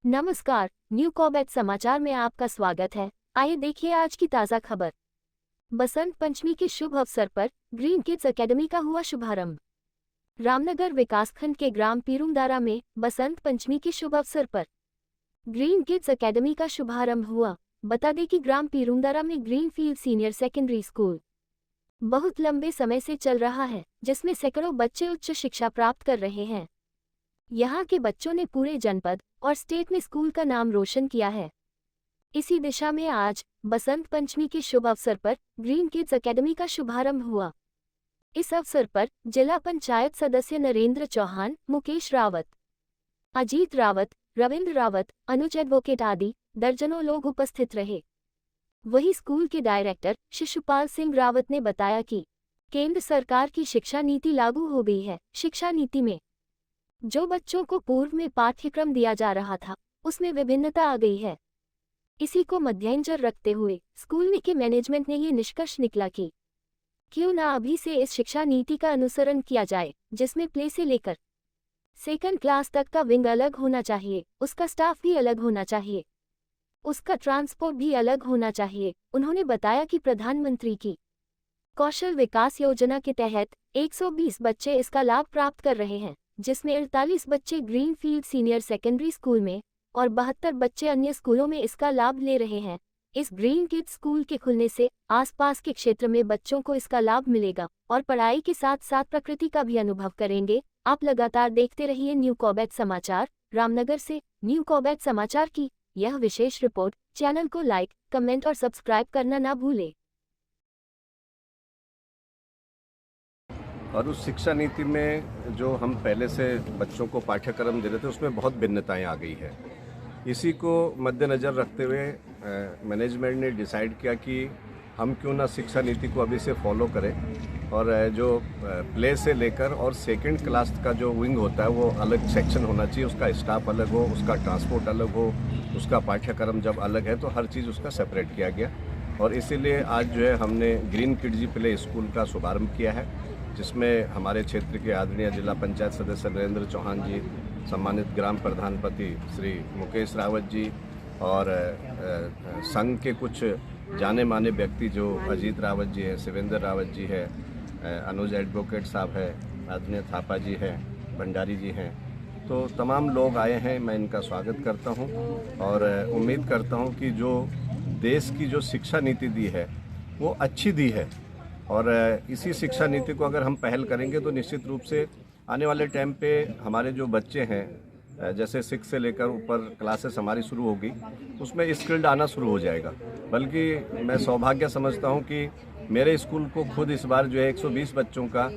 नमस्कार, new Corbett समाचार में आपका स्वागत है। आइए देखिए आज की ताज़ा खबर। बसंत पंचमी के शुभ अवसर पर ग्रीन किड्स एकेडमी का हुआ शुभारंभ। रामनगर विकासखंड के ग्राम पीरूमदारा में बसंत पंचमी के शुभ अवसर पर ग्रीन किड्स एकेडमी का शुभारंभ हुआ। बता दें कि ग्राम पीरूमदारा में ग्रीनफील्ड सीनियर सेकेंडरी स्कूल बहुत लंबे समय से चल रहा है, जिसमें सैकड़ों बच्चे उच्च शिक्षा प्राप्त कर रहे हैं। यहाँ के बच्चों ने पूरे जनपद और स्टेट में स्कूल का नाम रोशन किया है। इसी दिशा में आज बसंत पंचमी के शुभ अवसर पर ग्रीन किड्स एकेडमी का शुभारंभ हुआ। इस अवसर पर जिला पंचायत सदस्य नरेंद्र चौहान, मुकेश रावत, अजीत रावत, रविंद्र रावत, अनुज एडवोकेट आदि दर्जनों लोग उपस्थित रहे। वहीं स्कूल के डायरेक्टर शिशुपाल सिंह रावत ने बताया कि केंद्र सरकार की शिक्षा नीति लागू हो गई है। शिक्षा नीति में जो बच्चों को पूर्व में पाठ्यक्रम दिया जा रहा था, उसमें विभिन्नता आ गई है। इसी को मद्देनजर रखते हुए स्कूल के मैनेजमेंट ने ये निष्कर्ष निकाला कि क्यों ना अभी से इस शिक्षा नीति का अनुसरण किया जाए, जिसमें प्ले से लेकर सेकंड क्लास तक का विंग अलग होना चाहिए, उसका स्टाफ भी अलग होना चाहिए, उसका ट्रांसपोर्ट भी अलग होना चाहिए। उन्होंने बताया कि प्रधानमंत्री की कौशल विकास योजना के तहत 120 बच्चे इसका लाभ प्राप्त कर रहे हैं, जिसमें 48 बच्चे ग्रीनफील्ड सीनियर सेकेंडरी स्कूल में और 72 बच्चे अन्य स्कूलों में इसका लाभ ले रहे हैं। इस ग्रीन किड्स स्कूल के खुलने से आसपास के क्षेत्र में बच्चों को इसका लाभ मिलेगा और पढ़ाई के साथ साथ प्रकृति का भी अनुभव करेंगे। आप लगातार देखते रहिए न्यू कॉबेट समाचार। रामनगर से न्यू कॉबेट समाचार की यह विशेष रिपोर्ट। चैनल को लाइक, कमेंट और सब्सक्राइब करना ना भूलें। और उस शिक्षा नीति में जो हम पहले से बच्चों को पाठ्यक्रम दे रहे थे, उसमें बहुत भिन्नताएं आ गई है। इसी को मद्देनज़र रखते हुए मैनेजमेंट ने डिसाइड किया कि हम क्यों ना शिक्षा नीति को अभी से फॉलो करें और जो प्ले से लेकर और सेकंड क्लास का जो विंग होता है वो अलग सेक्शन होना चाहिए, उसका स्टाफ अलग हो, उसका ट्रांसपोर्ट अलग हो, उसका पाठ्यक्रम जब अलग है तो हर चीज़ उसका सेपरेट किया गया। और इसीलिए आज जो है हमने ग्रीन किड्स प्ले स्कूल का शुभारम्भ किया है, जिसमें हमारे क्षेत्र के आदरणीय जिला पंचायत सदस्य नरेंद्र चौहान जी, सम्मानित ग्राम प्रधानपति श्री मुकेश रावत जी और संघ के कुछ जाने माने व्यक्ति जो अजीत रावत जी हैं, शिवेंद्र रावत जी है, अनुज एडवोकेट साहब है, आदरणीय थापा जी हैं, भंडारी जी हैं, तो तमाम लोग आए हैं। मैं इनका स्वागत करता हूं और उम्मीद करता हूं कि जो देश की जो शिक्षा नीति दी है वो अच्छी दी है और इसी शिक्षा नीति को अगर हम पहल करेंगे तो निश्चित रूप से आने वाले टाइम पे हमारे जो बच्चे हैं, जैसे 6 से लेकर ऊपर क्लासेस हमारी शुरू होगी, उसमें स्किल्ड आना शुरू हो जाएगा। बल्कि मैं सौभाग्य समझता हूं कि मेरे स्कूल को खुद इस बार जो है 120 बच्चों का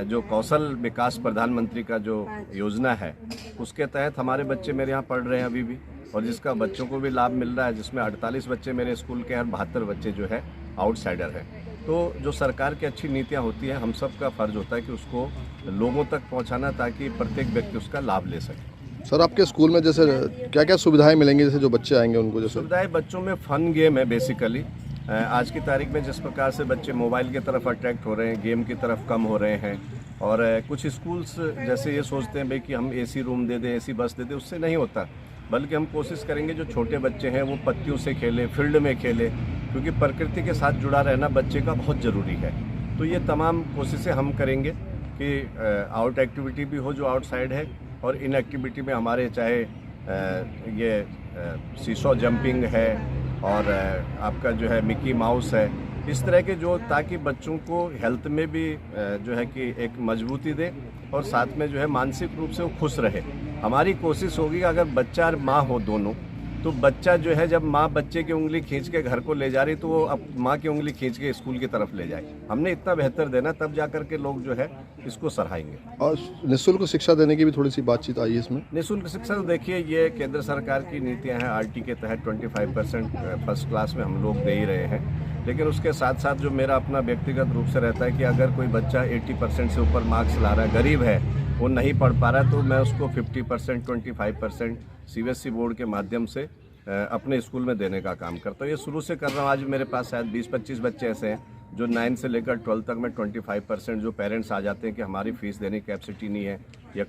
जो कौशल विकास प्रधानमंत्री का जो योजना है, उसके तहत हमारे बच्चे मेरे यहाँ पढ़ रहे हैं अभी भी, और जिसका बच्चों को भी लाभ मिल रहा है, जिसमें 48 बच्चे मेरे स्कूल के और 72 बच्चे जो है आउटसाइडर हैं। तो जो सरकार की अच्छी नीतियाँ होती हैं, हम सब का फ़र्ज होता है कि उसको लोगों तक पहुँचाना, ताकि प्रत्येक व्यक्ति उसका लाभ ले सके। सर, आपके स्कूल में जैसे क्या क्या सुविधाएं मिलेंगी, जैसे जो बच्चे आएंगे उनको? जैसे सुविधाएं बच्चों में फ़न गेम है बेसिकली। आज की तारीख में जिस प्रकार से बच्चे मोबाइल की तरफ अट्रैक्ट हो रहे हैं, गेम की तरफ कम हो रहे हैं, और कुछ स्कूल्स जैसे ये सोचते हैं भाई कि हम एसी रूम दे दें, एसी बस दे दें, उससे नहीं होता। बल्कि हम कोशिश करेंगे जो छोटे बच्चे हैं वो पत्तियों से खेलें, फील्ड में खेलें, क्योंकि प्रकृति के साथ जुड़ा रहना बच्चे का बहुत ज़रूरी है। तो ये तमाम कोशिशें हम करेंगे कि आउट एक्टिविटी भी हो जो आउटसाइड है, और इन एक्टिविटी में हमारे चाहे ये सीसो जंपिंग है और आपका जो है मिकी माउस है, इस तरह के जो, ताकि बच्चों को हेल्थ में भी जो है कि एक मजबूती दे और साथ में जो है मानसिक रूप से वो खुश रहे। हमारी कोशिश होगी अगर बच्चा और माँ हो दोनों, तो बच्चा जो है जब माँ बच्चे की उंगली खींच के घर को ले जा रही तो वो अब माँ की उंगली खींच के स्कूल की तरफ ले जाए। हमने इतना बेहतर देना, तब जा कर के लोग जो है इसको सराहेंगे। और निःशुल्क शिक्षा देने की भी थोड़ी सी बातचीत आई है इसमें। निःशुल्क शिक्षा तो देखिए, ये केंद्र सरकार की नीतियाँ हैं। आरटी के तहत 25% फर्स्ट क्लास में हम लोग दे ही रहे हैं, लेकिन उसके साथ साथ जो मेरा अपना व्यक्तिगत रूप से रहता है कि अगर कोई बच्चा 80% से ऊपर मार्क्स ला रहा है, गरीब है, वो नहीं पढ़ पा रहा है, तो मैं उसको 50%, 25% सीबीएसई बोर्ड के माध्यम से अपने स्कूल में देने का काम करता हूँ। ये शुरू से कर रहा हूँ। आज मेरे पास शायद 20-25 बच्चे ऐसे हैं जो 9 से लेकर 12 तक में 25% जो पेरेंट्स आ जाते हैं कि हमारी फ़ीस देने की कैपेसिटी नहीं है या